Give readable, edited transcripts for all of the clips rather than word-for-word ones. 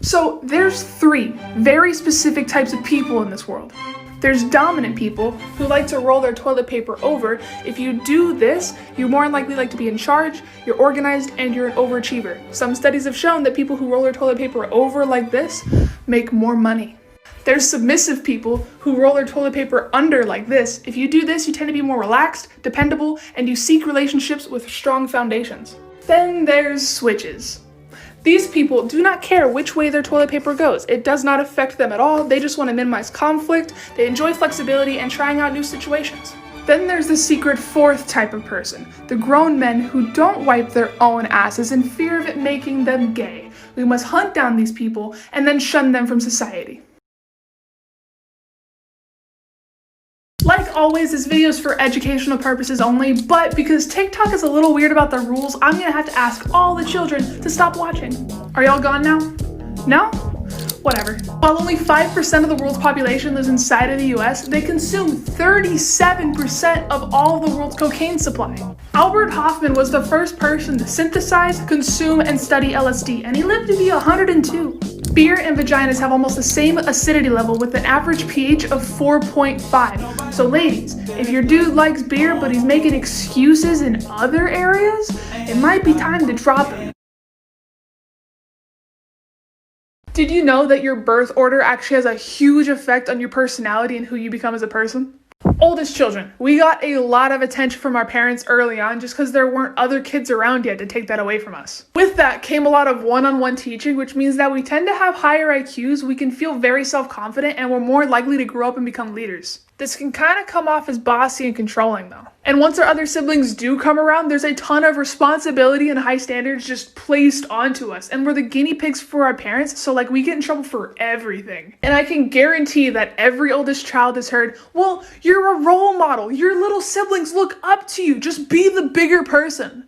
So there's three very specific types of people in this world. There's dominant people who like to roll their toilet paper over. If you do this, you're more likely like to be in charge, you're organized, and you're an overachiever. Some studies have shown that people who roll their toilet paper over like this make more money. There's submissive people who roll their toilet paper under like this. If you do this, you tend to be more relaxed, dependable, and you seek relationships with strong foundations. Then there's switches. These people do not care which way their toilet paper goes. It does not affect them at all. They just want to minimize conflict. They enjoy flexibility and trying out new situations. Then there's the secret fourth type of person, the grown men who don't wipe their own asses in fear of it making them gay. We must hunt down these people and then shun them from society. Like always, this video is for educational purposes only, but because TikTok is a little weird about the rules, I'm gonna have to ask all the children to stop watching. Are y'all gone now? No? Whatever. While only 5% of the world's population lives inside of the US, they consume 37% of all of the world's cocaine supply. Albert Hofmann was the first person to synthesize, consume, and study LSD, and he lived to be 102. Beer and vaginas have almost the same acidity level with an average pH of 4.5. So ladies, if your dude likes beer but he's making excuses in other areas, it might be time to drop him. Did you know that your birth order actually has a huge effect on your personality and who you become as a person? Oldest children, we got a lot of attention from our parents early on just because there weren't other kids around yet to take that away from us. With that came a lot of one-on-one teaching, which means that we tend to have higher IQs, we can feel very self-confident, and we're more likely to grow up and become leaders. This can kind of come off as bossy and controlling though. And once our other siblings do come around, there's a ton of responsibility and high standards just placed onto us. And we're the guinea pigs for our parents, so like we get in trouble for everything. And I can guarantee that every oldest child has heard, well, you're a role model. Your little siblings look up to you. Just be the bigger person.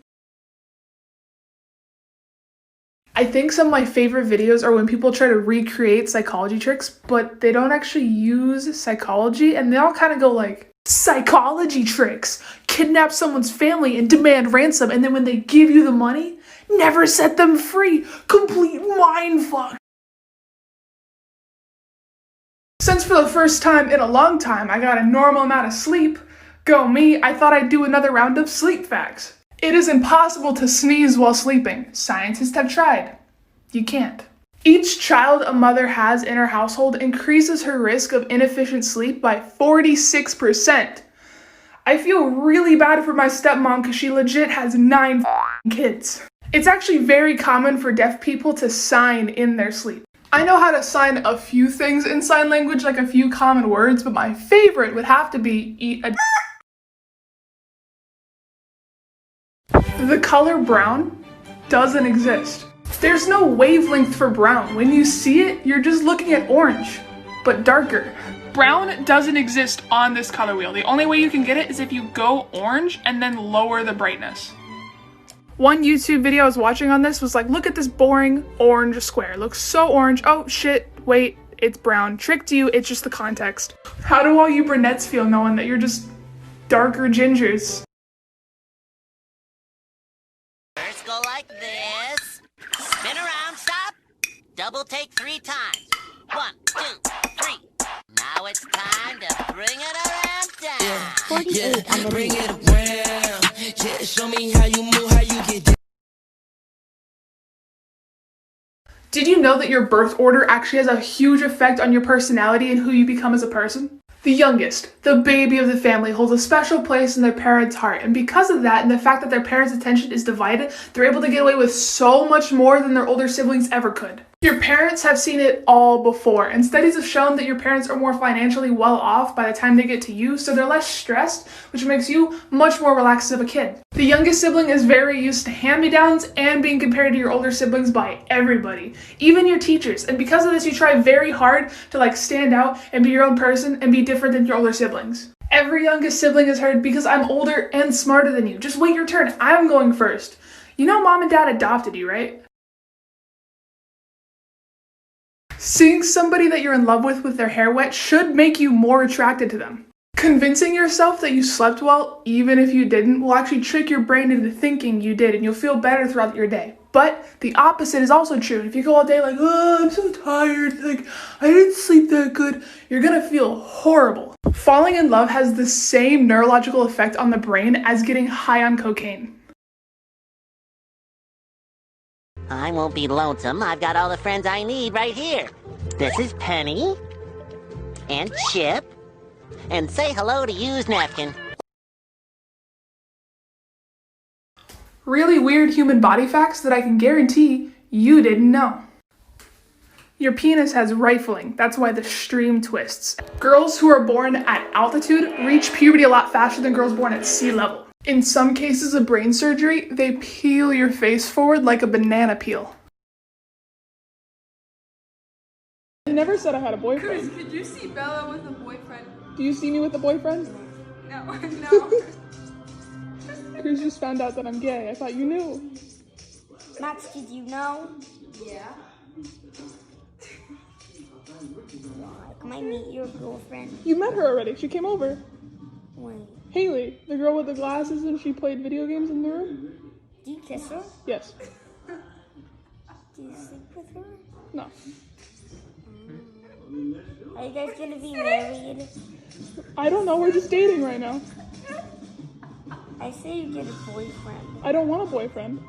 I think some of my favorite videos are when people try to recreate psychology tricks, but they don't actually use psychology, and they all kind of go like, psychology tricks, kidnap someone's family and demand ransom, and then when they give you the money, never set them free. Complete mindfuck. Since for the first time in a long time I got a normal amount of sleep, go me, I thought I'd do another round of sleep facts. It is impossible to sneeze while sleeping. Scientists have tried. You can't. Each child a mother has in her household increases her risk of inefficient sleep by 46%. I feel really bad for my stepmom because she legit has 9 kids. It's actually very common for deaf people to sign in their sleep. I know how to sign a few things in sign language, like a few common words, but my favorite would have to be eat a. The color brown doesn't exist. There's no wavelength for brown. When you see it, you're just looking at orange, but darker. Brown doesn't exist on this color wheel. The only way you can get it is if you go orange and then lower the brightness. One YouTube video I was watching on this was like, look at this boring orange square. It looks so orange. Oh shit, wait, it's brown. Tricked you, it's just the context. How do all you brunettes feel knowing that you're just darker gingers? First go like this. Spin around, stop. Double take 3 times. 1, 2, 3. Now it's time to bring it around down. 48 on the bring it around. Yeah, show me how you move, how you get down. Did you know that your birth order actually has a huge effect on your personality and who you become as a person? The youngest, the baby of the family, holds a special place in their parents' heart, and because of that and the fact that their parents' attention is divided, they're able to get away with so much more than their older siblings ever could. Your parents have seen it all before, and studies have shown that your parents are more financially well off by the time they get to you, so they're less stressed, which makes you much more relaxed as a kid. The youngest sibling is very used to hand-me-downs and being compared to your older siblings by everybody, even your teachers, and because of this you try very hard to like stand out and be your own person and be different than your older siblings. Every youngest sibling is heard because I'm older and smarter than you. Just wait your turn, I'm going first. You know mom and dad adopted you, right? Seeing somebody that you're in love with their hair wet should make you more attracted to them. Convincing yourself that you slept well, even if you didn't, will actually trick your brain into thinking you did, and you'll feel better throughout your day. But the opposite is also true. If you go all day like, oh, I'm so tired, like, I didn't sleep that good, you're gonna feel horrible. Falling in love has the same neurological effect on the brain as getting high on cocaine. I won't be lonesome. I've got all the friends I need right here. This is Penny. And Chip. And say hello to Used Napkin. Really weird human body facts that I can guarantee you didn't know. Your penis has rifling. That's why the stream twists. Girls who are born at altitude reach puberty a lot faster than girls born at sea level. In some cases of brain surgery, they peel your face forward like a banana peel. I never said I had a boyfriend. Could you see Bella with a boyfriend? Do you see me with a boyfriend? No, no. Cruz just found out that I'm gay. I thought you knew. Max, did you know? Yeah. Can I meet your girlfriend? You met her already. She came over. Wait, Haley, the girl with the glasses and she played video games in the room? do you kiss her? Yes. Do you sleep with her? No. Are you guys gonna be married? I don't know. We're just dating right now. I say you get a boyfriend. I don't want a boyfriend.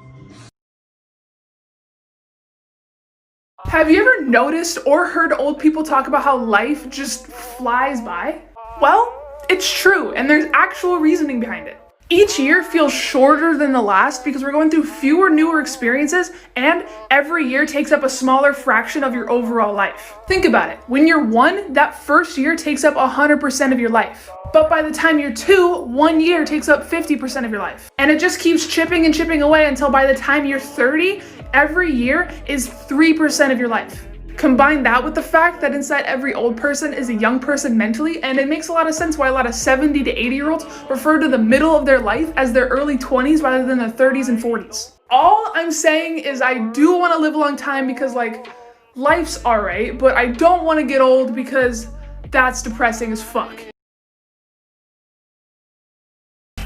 Have you ever noticed or heard old people talk about how life just flies by? Well, it's true, and there's actual reasoning behind it. Each year feels shorter than the last because we're going through fewer newer experiences, and every year takes up a smaller fraction of your overall life. Think about it. When you're 1, that first year takes up 100% of your life. But by the time you're 2, 1 year takes up 50% of your life. And it just keeps chipping and chipping away until by the time you're 30, every year is 3% of your life. Combine that with the fact that inside every old person is a young person mentally, and it makes a lot of sense why a lot of 70 to 80-year-olds refer to the middle of their life as their early 20s rather than their 30s and 40s. All I'm saying is I do want to live a long time because, like, life's alright, but I don't want to get old because that's depressing as fuck.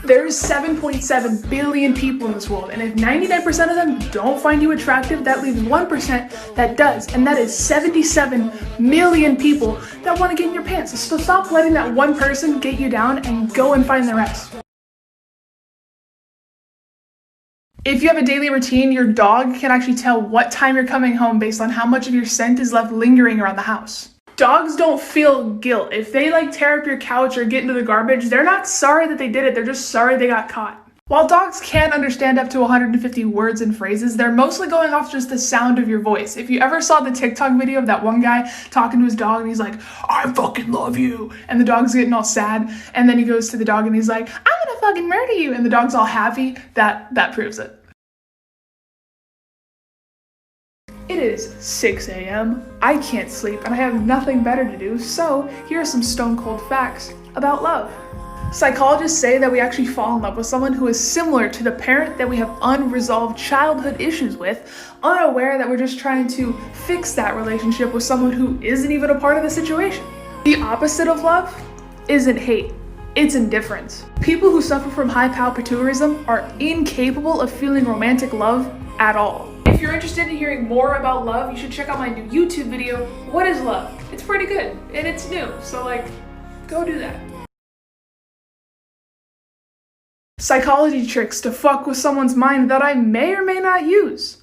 There's 7.7 billion people in this world, and if 99% of them don't find you attractive, that leaves 1% that does, and that is 77 million people that want to get in your pants. So stop letting that one person get you down and go and find the rest. If you have a daily routine, your dog can actually tell what time you're coming home based on how much of your scent is left lingering around the house. Dogs don't feel guilt. If they tear up your couch or get into the garbage, they're not sorry that they did it, they're just sorry they got caught. While dogs can understand up to 150 words and phrases, they're mostly going off just the sound of your voice. If you ever saw the TikTok video of that one guy talking to his dog and he's like, I fucking love you, and the dog's getting all sad, and then he goes to the dog and he's like, I'm gonna fucking murder you, and the dog's all happy, that proves it. It is 6 a.m. I can't sleep and I have nothing better to do, so here are some stone cold facts about love. Psychologists say that we actually fall in love with someone who is similar to the parent that we have unresolved childhood issues with, unaware that we're just trying to fix that relationship with someone who isn't even a part of the situation. The opposite of love isn't hate, it's indifference. People who suffer from high palpitourism are incapable of feeling romantic love at all. If you're interested in hearing more about love, you should check out my new YouTube video, What is Love? It's pretty good, and it's new, so go do that. Psychology tricks to fuck with someone's mind that I may or may not use.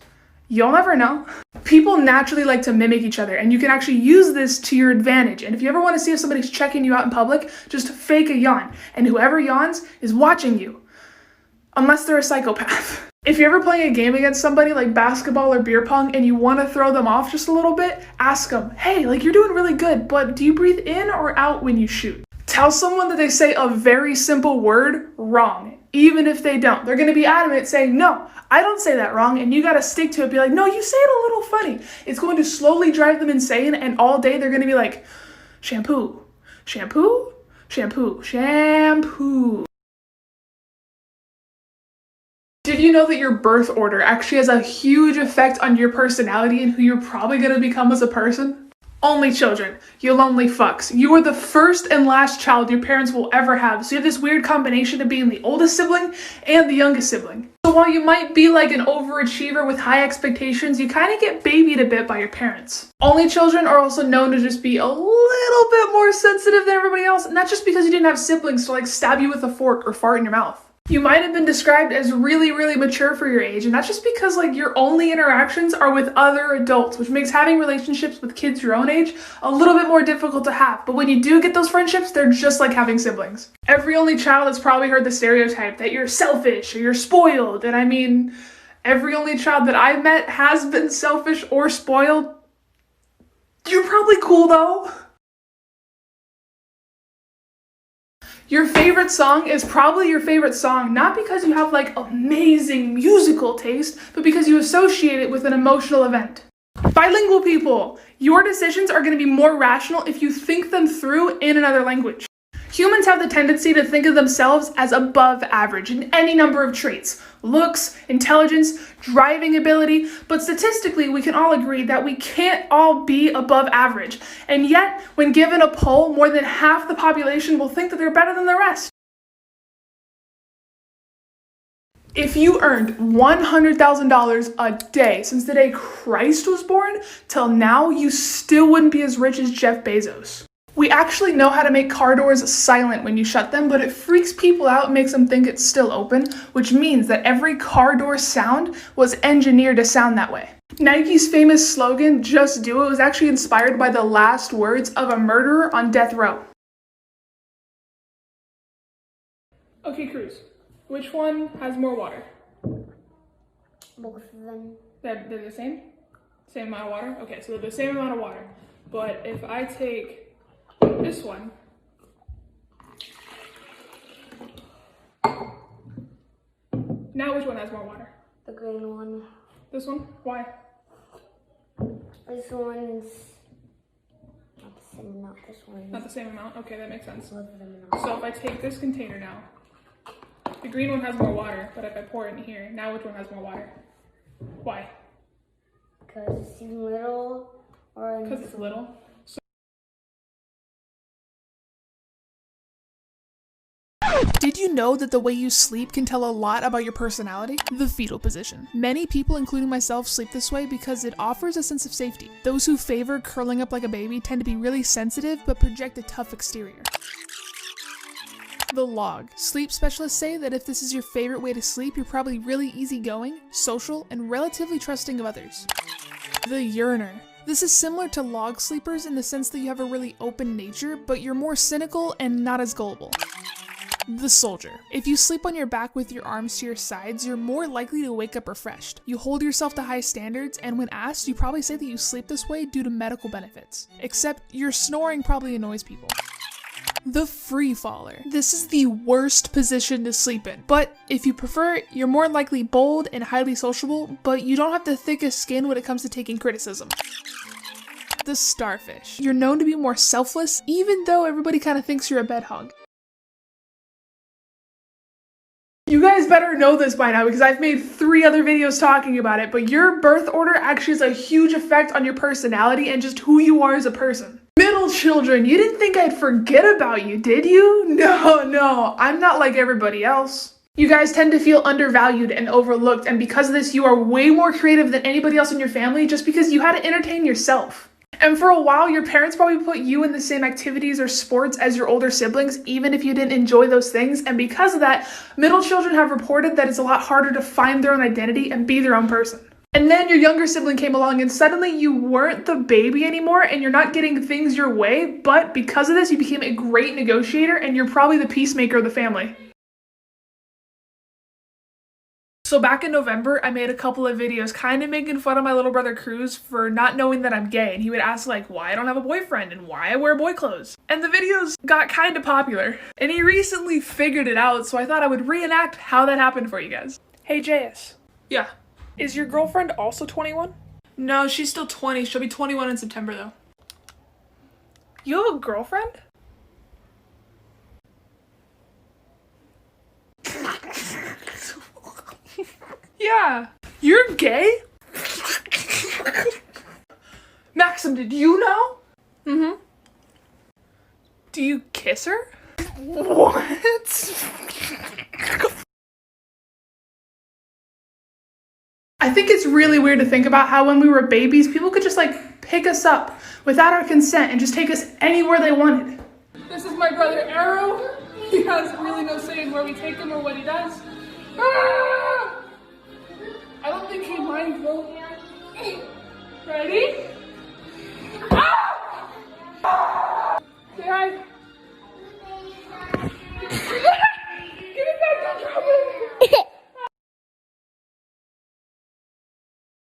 You'll never know. People naturally like to mimic each other, and you can actually use this to your advantage. And if you ever want to see if somebody's checking you out in public, just fake a yawn, and whoever yawns is watching you. Unless they're a psychopath. If you're ever playing a game against somebody like basketball or beer pong and you want to throw them off just a little bit, ask them, hey, you're doing really good, but do you breathe in or out when you shoot? Tell someone that they say a very simple word wrong, even if they don't. They're going to be adamant saying, no, I don't say that wrong, and you got to stick to it. Be like, no, you say it a little funny. It's going to slowly drive them insane, and all day they're going to be like, shampoo, shampoo, shampoo, shampoo. Did you know that your birth order actually has a huge effect on your personality and who you're probably going to become as a person? Only children, you lonely fucks. You are the first and last child your parents will ever have, so you have this weird combination of being the oldest sibling and the youngest sibling. So while you might be like an overachiever with high expectations, you kind of get babied a bit by your parents. Only children are also known to just be a little bit more sensitive than everybody else, and that's just because you didn't have siblings to like stab you with a fork or fart in your mouth. You might have been described as really, really mature for your age, and that's just because like your only interactions are with other adults, which makes having relationships with kids your own age a little bit more difficult to have. But when you do get those friendships, they're just like having siblings. Every only child has probably heard the stereotype that you're selfish or you're spoiled, and I mean, every only child that I've met has been selfish or spoiled. You're probably cool though. Your favorite song is probably your favorite song, not because you have like amazing musical taste, but because you associate it with an emotional event. Bilingual people, your decisions are going to be more rational if you think them through in another language. Humans have the tendency to think of themselves as above average in any number of traits: looks, intelligence, driving ability, but statistically we can all agree that we can't all be above average. And yet, when given a poll, more than half the population will think that they're better than the rest. If you earned $100,000 a day since the day Christ was born till now, you still wouldn't be as rich as Jeff Bezos. We actually know how to make car doors silent when you shut them, but it freaks people out and makes them think it's still open, which means that every car door sound was engineered to sound that way. Nike's famous slogan, "Just Do It," was actually inspired by the last words of a murderer on death row. Okay, Cruz, which one has more water? Both of them. They're the same? Same amount of water? Okay, so they're the same amount of water. But if I take this one, now which one has more water? The green one. This one? Why? This one's not the same amount. This one's Not the same amount? Okay, that makes sense. both of them are. So if I take this container now, the green one has more water, but if I pour it in here, now which one has more water? Why? Because it's even little, or Because it's little? Did you know that the way you sleep can tell a lot about your personality? The fetal position. Many people, including myself, sleep this way because it offers a sense of safety. Those who favor curling up like a baby tend to be really sensitive but project a tough exterior. The log. Sleep specialists say that if this is your favorite way to sleep, you're probably really easygoing, social, and relatively trusting of others. The yearner. This is similar to log sleepers in the sense that you have a really open nature, but you're more cynical and not as gullible. The soldier. If you sleep on your back with your arms to your sides, you're more likely to wake up refreshed. You hold yourself to high standards, and when asked, you probably say that you sleep this way due to medical benefits. Except your snoring probably annoys people. The free faller. This is the worst position to sleep in, but if you prefer it, you're more likely bold and highly sociable, but you don't have the thickest skin when it comes to taking criticism. The starfish. You're known to be more selfless, even though everybody kind of thinks you're a bed hog. You guys better know this by now because I've made 3 other videos talking about it, but your birth order actually has a huge effect on your personality and just who you are as a person. Middle children, you didn't think I'd forget about you, did you? No, I'm not like everybody else. You guys tend to feel undervalued and overlooked, and because of this, you are way more creative than anybody else in your family just because you had to entertain yourself. And for a while, your parents probably put you in the same activities or sports as your older siblings, even if you didn't enjoy those things. And because of that, middle children have reported that it's a lot harder to find their own identity and be their own person. And then your younger sibling came along and suddenly you weren't the baby anymore and you're not getting things your way, but because of this, you became a great negotiator and you're probably the peacemaker of the family. So back in November, I made a couple of videos kind of making fun of my little brother Cruz for not knowing that I'm gay, and he would ask like why I don't have a boyfriend and why I wear boy clothes. And the videos got kind of popular, and he recently figured it out, so I thought I would reenact how that happened for you guys. Hey JS. Yeah. Is your girlfriend also 21? No, she's still 20. She'll be 21 in September though. You have a girlfriend? Yeah. You're gay? Maxim, did you know? Mm-hmm. Do you kiss her? What? I think it's really weird to think about how when we were babies, people could just like pick us up without our consent and just take us anywhere they wanted. This is my brother Arrow. He has really no say in where we take him or what he does. Ah! I don't think he minds though. Ready? Ah! Say hi.